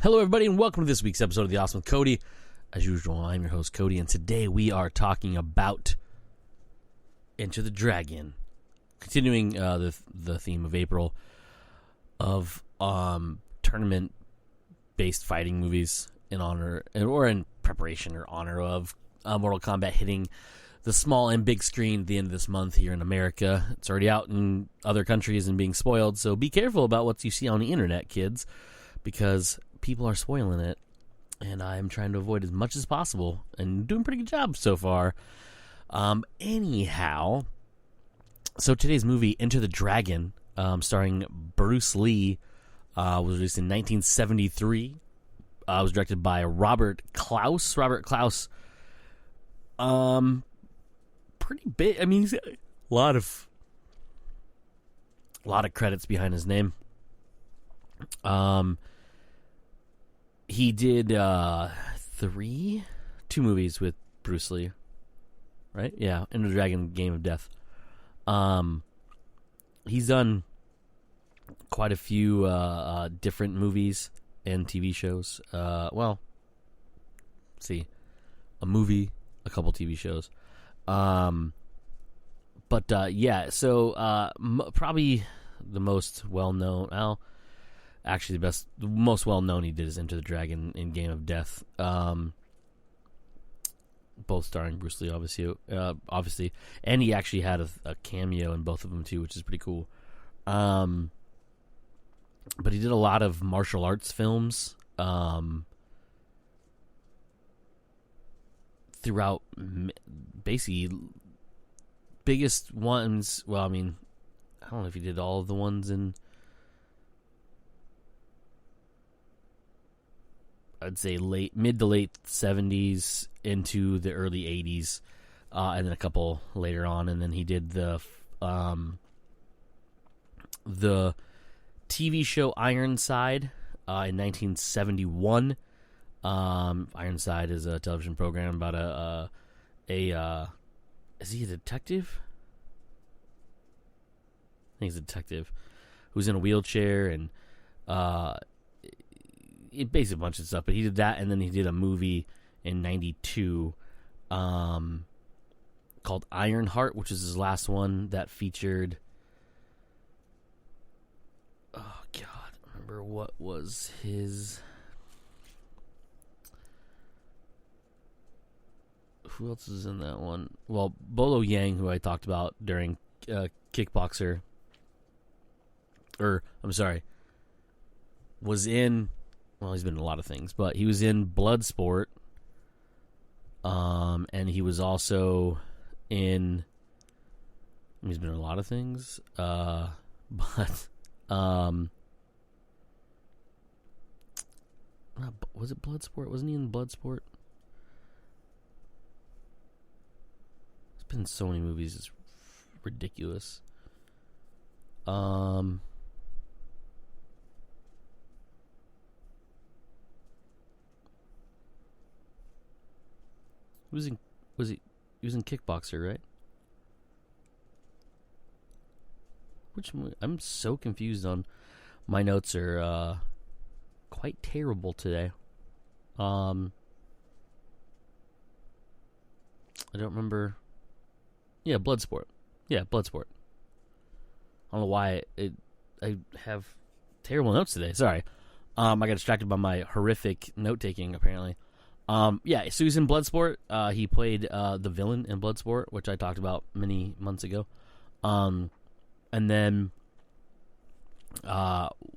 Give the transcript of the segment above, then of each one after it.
Hello, everybody, and welcome to this week's episode of The Awesome with Cody. As usual, I'm your host, Cody, and today we are talking about Enter the Dragon. Continuing the theme of April of tournament-based fighting movies in honor, or in preparation or honor of Mortal Kombat hitting the small and big screen at the end of this month here in America. It's already out in other countries and being spoiled, so be careful about what you see on the internet, kids, because people are spoiling it, and I'm trying to avoid as much as possible, and doing a pretty good job so far. Anyhow, so today's movie, Enter the Dragon, starring Bruce Lee, was released in 1973. Was directed by Robert Klaus. Robert Klaus, pretty big. I mean, he's got a lot of credits behind his name. He did two movies with Bruce Lee, right? Yeah, Enter the Dragon, Game of Death. He's done quite a few different movies and TV shows. A movie, a couple TV shows. Probably the most well-known... Actually, the most well-known he did is Enter the Dragon in Game of Death. Both starring Bruce Lee, obviously. And he actually had a cameo in both of them, too, which is pretty cool. But he did a lot of martial arts films throughout, basically, biggest ones... Well, I mean, I don't know if he did all of the ones in... I'd say mid to late 70s into the early 80s, and then a couple later on, and then he did the TV show Ironside in 1971. Ironside is a television program about is he a detective? I think he's a detective who's in a wheelchair, and it basically a bunch of stuff, but he did that, and then he did a movie in 92 called Ironheart, which is his last one, that featured... Oh, God. Remember what was his... Who else is in that one? Well, Bolo Yang, who I talked about during Kickboxer... was in... Well, he's been in a lot of things, but he was in Bloodsport, and he was also in... He's been in a lot of things, was it Bloodsport? Wasn't he in Bloodsport? He's been in so many movies, it's ridiculous. He was in Kickboxer, right? Which movie? I'm so confused on... My notes are quite terrible today. I don't remember... Yeah, Bloodsport. I don't know why I have terrible notes today. Sorry. I got distracted by my horrific note-taking, apparently. So he was in Bloodsport. He played the villain in Bloodsport, which I talked about many months ago. And then,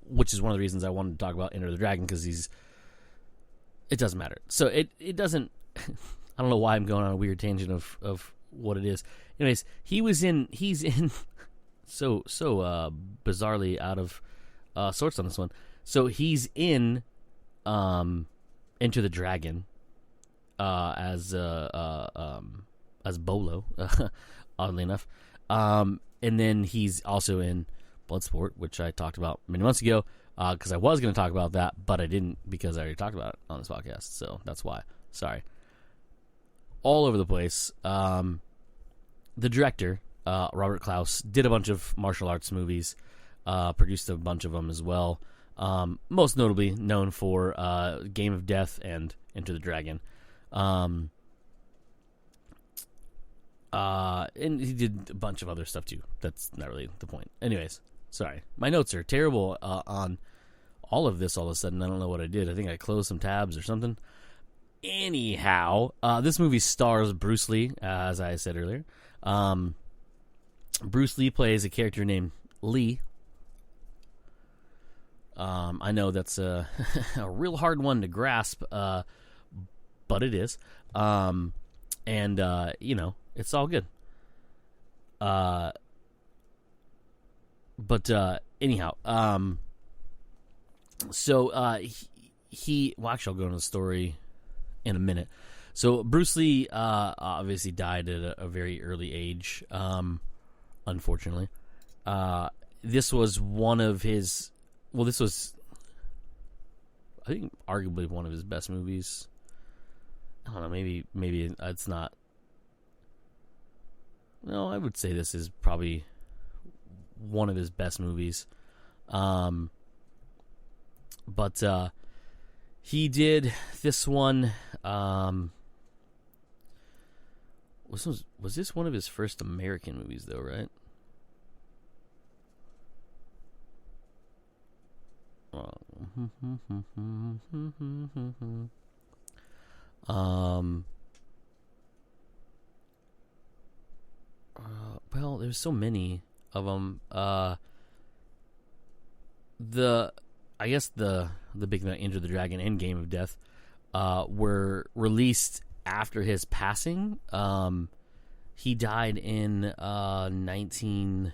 which is one of the reasons I wanted to talk about Enter the Dragon, because it doesn't matter. So it doesn't, I don't know why I'm going on a weird tangent of what it is. Anyways, he's in so bizarrely out of sorts on this one. So he's in Enter the Dragon. As Bolo, oddly enough, and then he's also in Bloodsport, which I talked about many months ago, because I was going to talk about that, but I didn't, because I already talked about it on this podcast, so that's why. Sorry. All over the place. The director, Robert Klaus, did a bunch of martial arts movies, produced a bunch of them as well. most notably known for Game of Death and Enter the Dragon. And he did a bunch of other stuff too. That's not really the point. Anyways, sorry. My notes are terrible on all of this all of a sudden. I don't know what I did. I think I closed some tabs or something. Anyhow, this movie stars Bruce Lee, as I said earlier. Bruce Lee plays a character named Lee. I know that's a real hard one to grasp, but it is. It's all good. Anyhow, he well, actually, I'll go into the story in a minute. So Bruce Lee obviously died at a very early age, unfortunately. This was one of his, this was, I think, arguably one of his best movies. I don't know, maybe it's not. No, I would say this is probably one of his best movies. But he did this one. Was this one of his first American movies, though, right? Well, there's so many of them. I guess the big thing, Enter the Dragon and Game of Death, were released after his passing. He died in 19.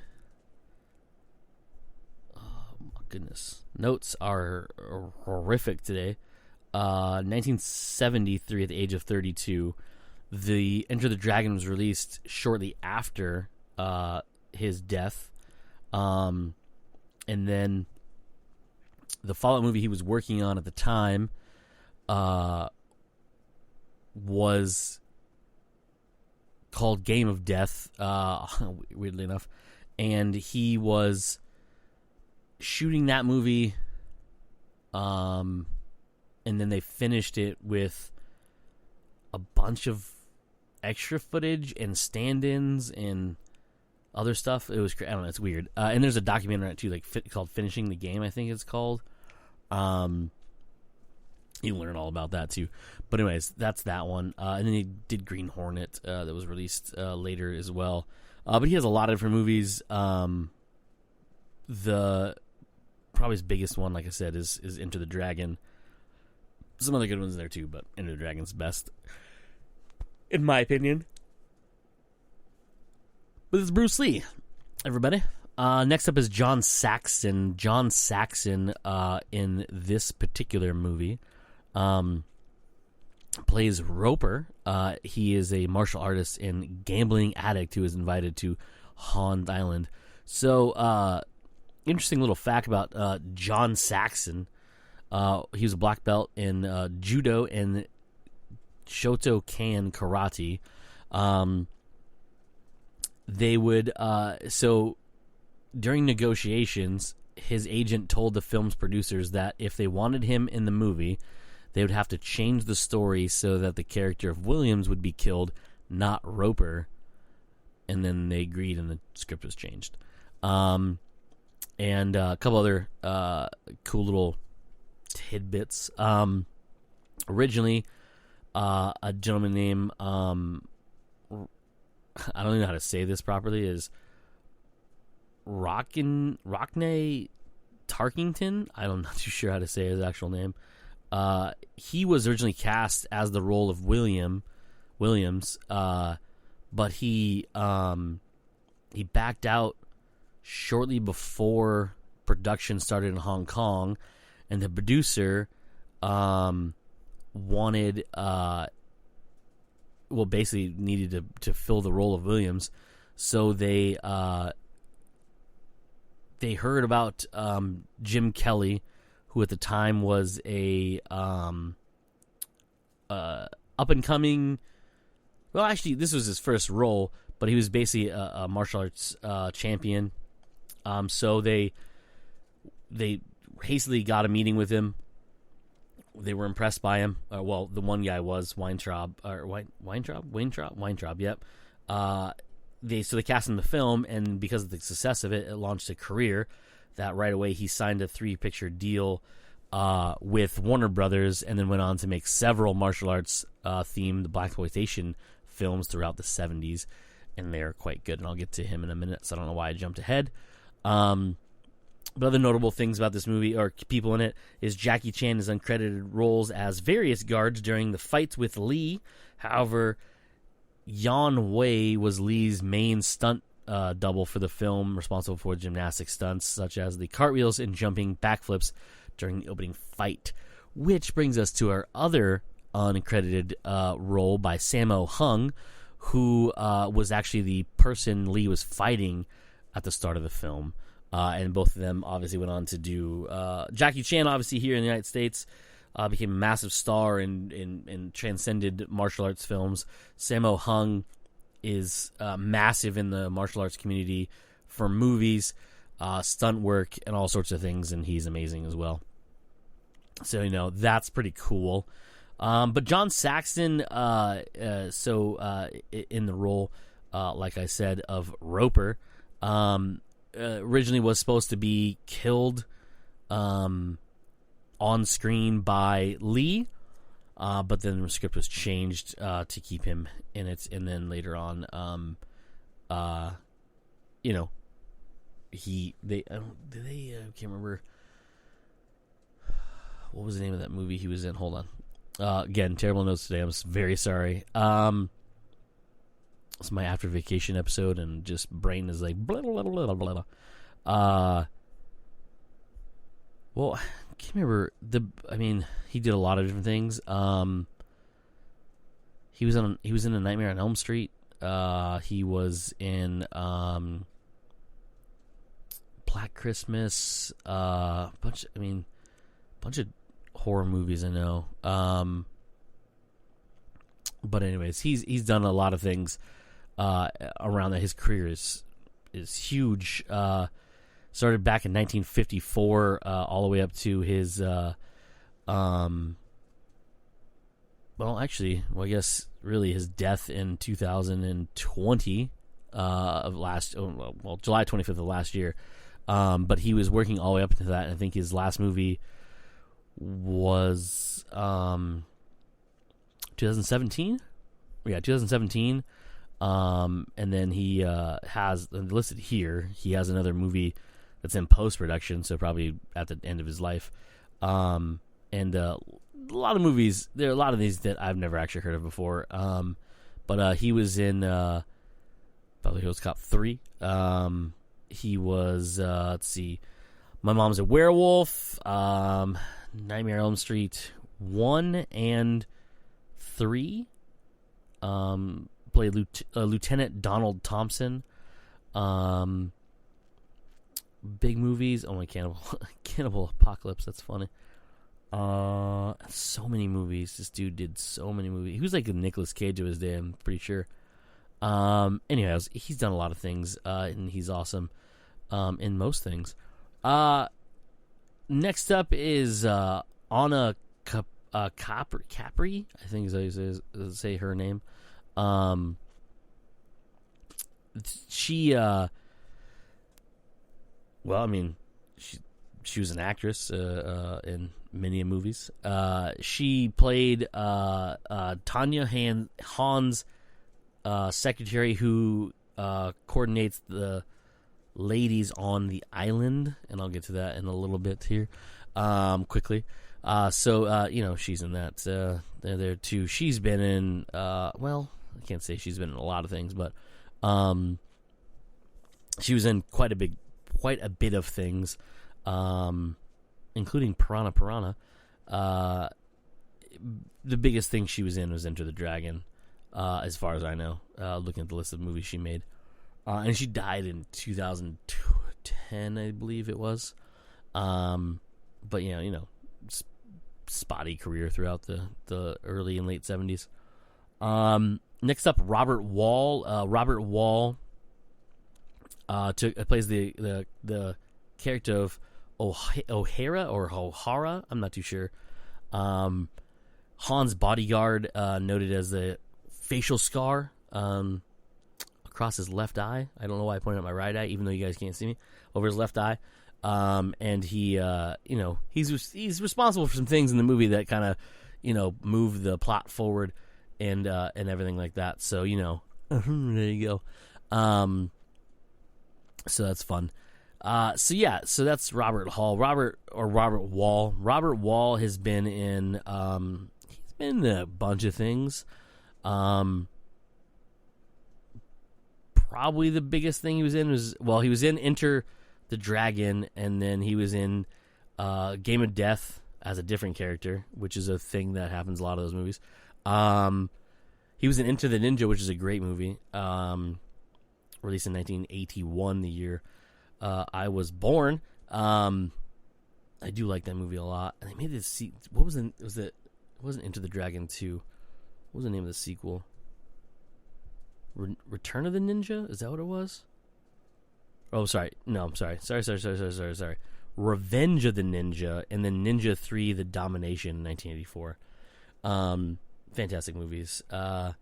Oh my goodness, notes are horrific today. 1973, at the age of 32. The Enter the Dragon was released shortly after his death, and then the follow-up movie he was working on at the time was called Game of Death, weirdly enough, and he was shooting that movie, and then they finished it with a bunch of extra footage and stand-ins and other stuff. It was, I don't know, it's weird. And there's a documentary on it too, called Finishing the Game, I think it's called. You learn all about that too. But anyways, that's that one. And then he did Green Hornet, that was released later as well. But he has a lot of different movies. The probably his biggest one, like I said, is Enter the Dragon. Some other good ones there too, but Enter the Dragon's best, in my opinion. But it's Bruce Lee, everybody. Next up is John Saxon. John Saxon, in this particular movie, plays Roper. He is a martial artist and gambling addict who is invited to Hond Island. So, interesting little fact about John Saxon. He was a black belt in judo and Shotokan karate. They would so during negotiations, his agent told the film's producers that if they wanted him in the movie, they would have to change the story so that the character of Williams would be killed, not Roper. And then they agreed, and the script was changed. And a couple other cool little tidbits. Originally, a gentleman named I don't even know how to say this properly, is Rockne Tarkington. I'm not too sure how to say his actual name. He was originally cast as the role of Williams, but he backed out shortly before production started in Hong Kong, and the producer wanted basically needed to fill the role of Williams, so they heard about Jim Kelly, who at the time was a up and coming. Well, actually, this was his first role, but he was basically a martial arts champion. So they hastily got a meeting with him. They were impressed by him. Well, the one guy was Weintraub. Yep. They cast him in the film, and because of the success of it, it launched a career that right away he signed a 3-picture deal with Warner Brothers, and then went on to make several martial arts themed blaxploitation films throughout the 70s, and they're quite good, and I'll get to him in a minute, so I don't know why I jumped ahead. But other notable things about this movie, or people in it, is Jackie Chan has uncredited roles as various guards during the fights with Lee. However, Yan Wei was Lee's main stunt double for the film, responsible for gymnastic stunts such as the cartwheels and jumping backflips during the opening fight. Which brings us to our other uncredited role by Sammo Hung, who was actually the person Lee was fighting at the start of the film. And both of them obviously went on to do... Jackie Chan, obviously, here in the United States, became a massive star and transcended martial arts films. Sammo Hung is massive in the martial arts community for movies, stunt work, and all sorts of things, and he's amazing as well. So, that's pretty cool. But John Saxon, in the role, like I said, of Roper, originally was supposed to be killed on screen by Lee, but then the script was changed to keep him in it, and then later on, I can't remember what was the name of that movie he was in. Hold on. Again, terrible notes today. I'm very sorry. It's my after vacation episode, and just brain is like blah blah blah blah blah. Well, I can't remember he did a lot of different things. He was in A Nightmare on Elm Street. He was in Black Christmas. Bunch of horror movies I know. But anyways, he's done a lot of things around that. His career is huge. Started back in 1954, all the way up to his I guess really his death in 2020 July 25th of last year. But he was working all the way up to that, and I think his last movie was 2017. Yeah, 2017. And then he has listed here. He has another movie that's in post production, so probably at the end of his life. And a lot of movies. There are a lot of these that I've never actually heard of before. But he was in Beverly Hills Cop 3. He was let's see, My Mom's a Werewolf, Nightmare on Elm Street 1 and 3. Played Lieutenant Donald Thompson. Big movies. Oh my, Cannibal Apocalypse. That's funny. So many movies. This dude did so many movies. He was like a Nicolas Cage of his day, I'm pretty sure. Anyways, he's done a lot of things, and he's awesome in most things. Next up is Anna Capri. I think is how you say her name. She was an actress in many movies. She played Tanya Han's secretary who coordinates the ladies on the island, and I'll get to that in a little bit here quickly. She's in that. There too. She's been in I can't say she's been in a lot of things, but she was in quite a bit of things, including Piranha. The biggest thing she was in was Enter the Dragon, as far as I know, looking at the list of movies she made. And she died in 2010, I believe it was. But spotty career throughout the early and late 70s. Next up, Robert Wall. Robert Wall plays the character of O'Hara or O'Hara. I'm not too sure. Han's bodyguard, noted as a facial scar across his left eye. I don't know why I pointed out my right eye, even though you guys can't see me, over his left eye. And he, he's responsible for some things in the movie that kind of, move the plot forward and everything like that. So, there you go. So that's fun. So that's Robert Hall. Robert Wall. Robert Wall has been in, he's been in a bunch of things. Probably the biggest thing he was in he was in Enter the Dragon, and then he was in Game of Death as a different character, which is a thing that happens a lot of those movies. He was in Enter the Ninja, which is a great movie, released in 1981, the year I was born. I do like that movie a lot. And they made this. What was it? It wasn't Enter the Dragon 2. What was the name of the sequel? Return of the Ninja? Is that what it was? Oh, sorry. No, I'm sorry. Sorry. Revenge of the Ninja, and then Ninja 3: The Domination in 1984. Fantastic movies. I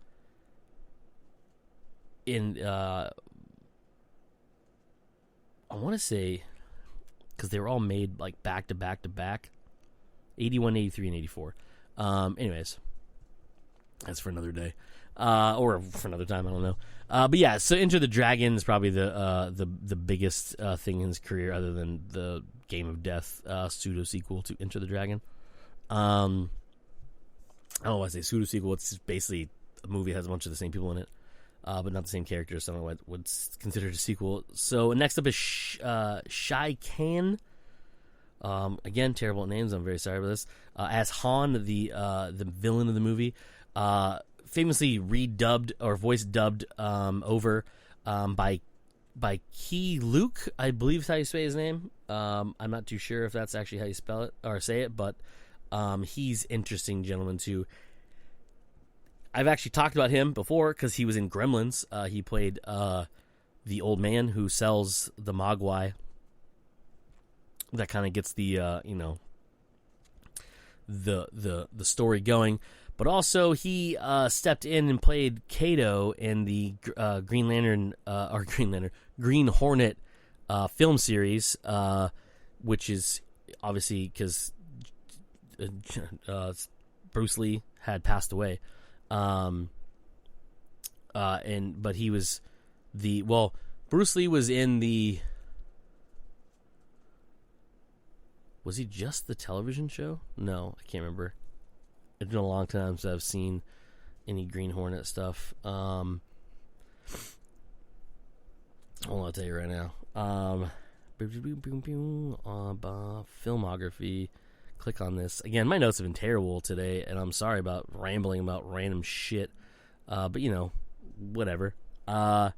want to say, because they were all made like back to back to back, 81, 83, and 84. Anyways, that's for another day, or for another time. I don't know. But yeah, so Enter the Dragon is probably the biggest thing in his career, other than the Game of Death pseudo sequel to Enter the Dragon. I don't know why I say pseudo sequel. It's just basically a movie that has a bunch of the same people in it, but not the same characters. So I don't know what's considered a sequel. So next up is Shai Khan. Again, terrible names. I'm very sorry about this. As Han, the villain of the movie, famously redubbed or voice dubbed over by C.O.D.Y, I believe is how you say his name. I'm not too sure if that's actually how you spell it or say it, but he's interesting gentleman too. I've actually talked about him before because he was in Gremlins. He played the old man who sells the Mogwai. That kind of gets the the story going. But also he stepped in and played Kato in the Green Hornet film series, which is obviously because Bruce Lee had passed away. But he was Bruce Lee was in the. Was he just the television show? No, I can't remember. It's been a long time since I've seen any Green Hornet stuff. Hold on, I'll tell you right now. Filmography. Click on this. Again, my notes have been terrible today, and I'm sorry about rambling about random shit. But, whatever. Green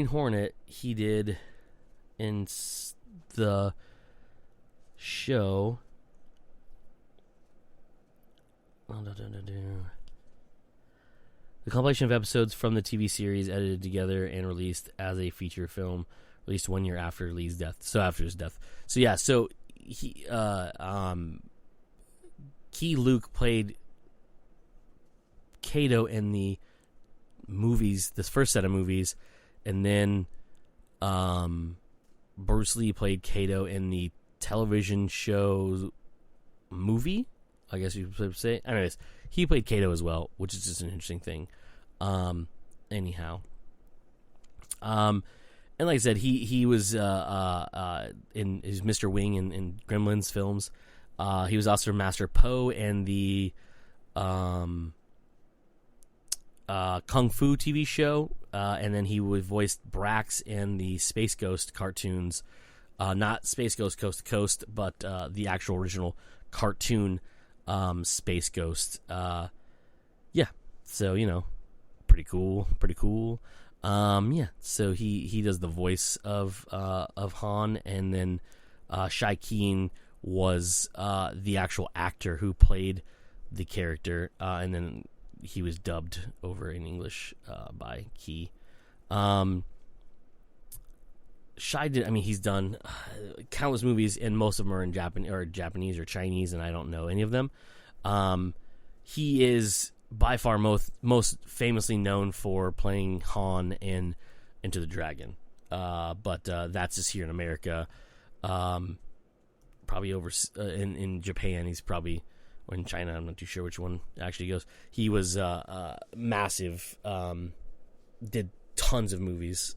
Hornet, he did in the show. The compilation of episodes from the TV series edited together and released as a feature film, released 1 year after Lee's death. So after his death. So yeah, so he Key Luke played Kato in the movies, this first set of movies, and then Bruce Lee played Kato in the television show movie, I guess you would say. Anyways, he played Kato as well, which is just an interesting thing. Anyhow. And like I said, he was in his Mr. Wing in Gremlins films. He was also Master Po in the Kung Fu TV show, and then he voiced Brax in the Space Ghost cartoons. Not Space Ghost Coast to Coast, but the actual original cartoon Space Ghost. Yeah, so pretty cool. Yeah, so he does the voice of Han, and then Shai Keen was the actual actor who played the character, and then he was dubbed over in English by Key. Shai did. I mean, he's done countless movies, and most of them are in Japanese or Chinese, and I don't know any of them. He is by far most famously known for playing Han in Into the Dragon. But that's just here in America. Probably over in Japan, he's probably, or in China, I'm not too sure which one actually goes. He was massive. Did tons of movies.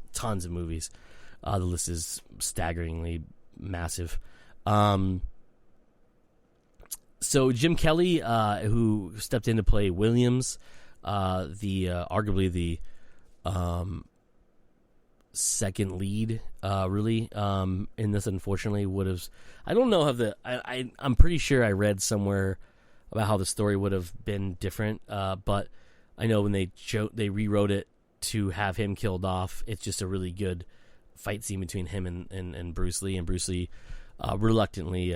The list is staggeringly massive. So Jim Kelly, who stepped in to play Williams, arguably the second lead, really, in this, unfortunately, would have. I don't know how I'm pretty sure I read somewhere about how the story would have been different, but I know when they rewrote it to have him killed off, it's just a really good fight scene between him and Bruce Lee, and Bruce Lee reluctantly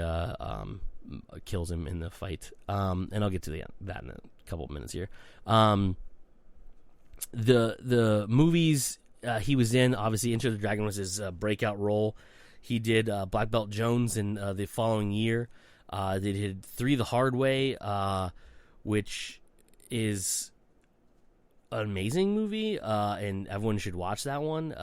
kills him in the fight. And I'll get to that in a couple of minutes here. The movies he was in, obviously, Enter the Dragon was his breakout role. He did Black Belt Jones in the following year. They did 3 The Hard Way, which is an amazing movie, and everyone should watch that one.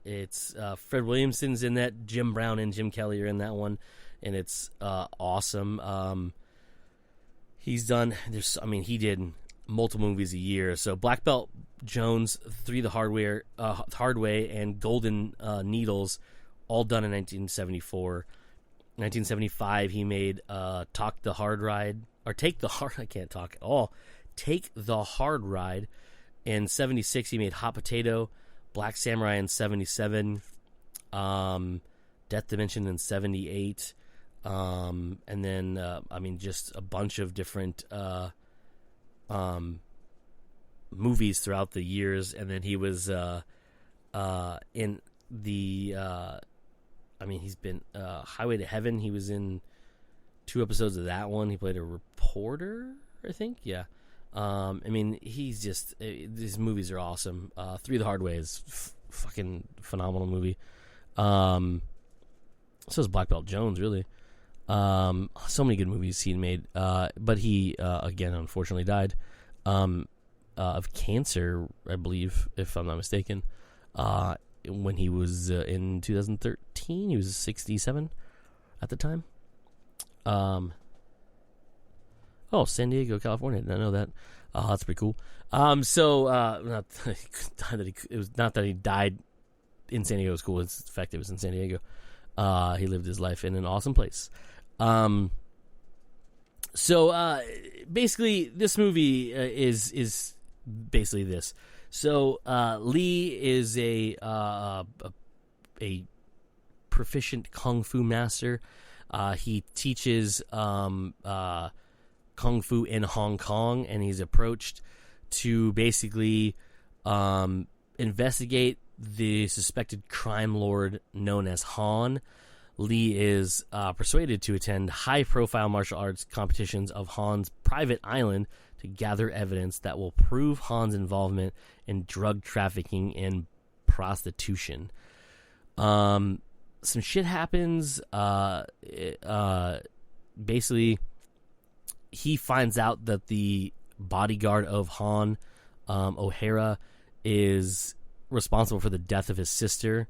It's Fred Williamson's in that. Jim Brown and Jim Kelly are in that one, and it's awesome. He did multiple movies a year. So Black Belt Jones, 3 The Hard Way, and Golden Needles, all done in 1974. 1975, he made Take the Hard Ride. Take the Hard Ride. In 76, he made Hot Potato, Black Samurai in 77, Death Dimension in 78, and then, just a bunch of different movies throughout the years. And then he was in the, he's been Highway to Heaven. He was in 2 episodes of that one. He played a reporter, I think. Yeah. He's just, these movies are awesome. 3 The Hard Way is fucking phenomenal movie. So is Black Belt Jones, really. So many good movies he made. But he, again, unfortunately died, of cancer, I believe, if I'm not mistaken. When he was, in 2013, he was 67 at the time. San Diego, California. Did not know that. That's pretty cool. Not that he died in San Diego. It was cool. It's the fact it was in San Diego. He lived his life in an awesome place. Basically, this movie is basically this. So Lee is a proficient kung fu master. He teaches Kung Fu in Hong Kong, and he's approached to basically investigate the suspected crime lord known as Han. Lee is persuaded to attend high-profile martial arts competitions of Han's private island to gather evidence that will prove Han's involvement in drug trafficking and prostitution. Some shit happens. Basically, he finds out that the bodyguard of Han, O'Hara, is responsible for the death of his sister.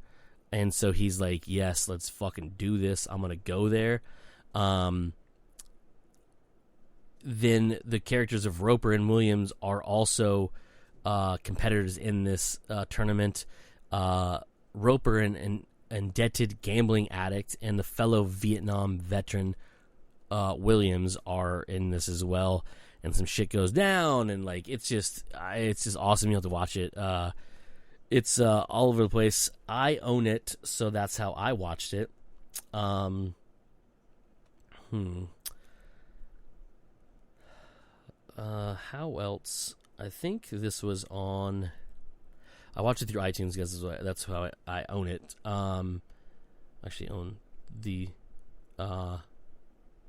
And so he's like, yes, let's fucking do this. I'm going to go there. Then the characters of Roper and Williams are also competitors in this tournament. Roper, an indebted gambling addict, and the fellow Vietnam veteran Williams are in this as well, and some shit goes down, and like it's just awesome. You have to watch it. It's all over the place. I own it, so that's how I watched it. How else? I think this was on. I watched it through iTunes because that's how I own it. Actually own the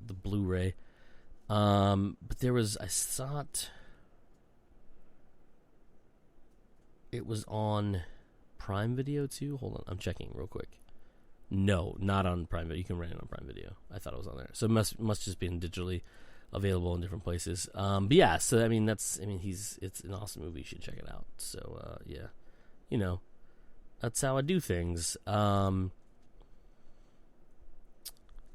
Blu-ray. But there was, I thought it was on Prime Video too. Hold on, I'm checking real quick. No, not on Prime Video. You can rent it on Prime Video. I thought it was on there. So it must just be digitally available in different places. But yeah, so it's an awesome movie. You should check it out. So yeah, that's how I do things.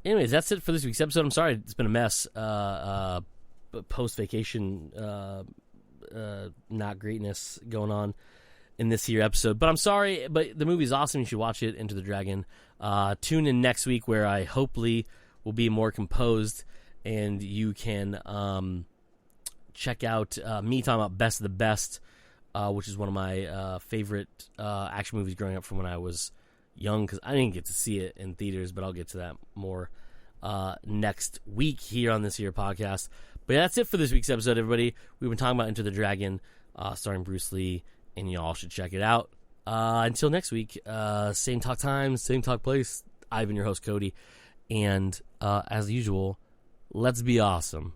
Anyways, that's it for this week's episode. I'm sorry it's been a mess. Post vacation, not greatness going on in this here episode, but I'm sorry, but the movie's awesome. You should watch it, Enter the Dragon. Tune in next week where I hopefully will be more composed and you can check out me talking about Best of the Best, which is one of my favorite action movies growing up from when I was young, because I didn't get to see it in theaters, but I'll get to that more next week here on this here podcast. But yeah, that's it for this week's episode, everybody. We've been talking about Enter the Dragon, starring Bruce Lee, and y'all should check it out. Until next week, same talk time, same talk place. I've been your host, Cody, and as usual, let's be awesome.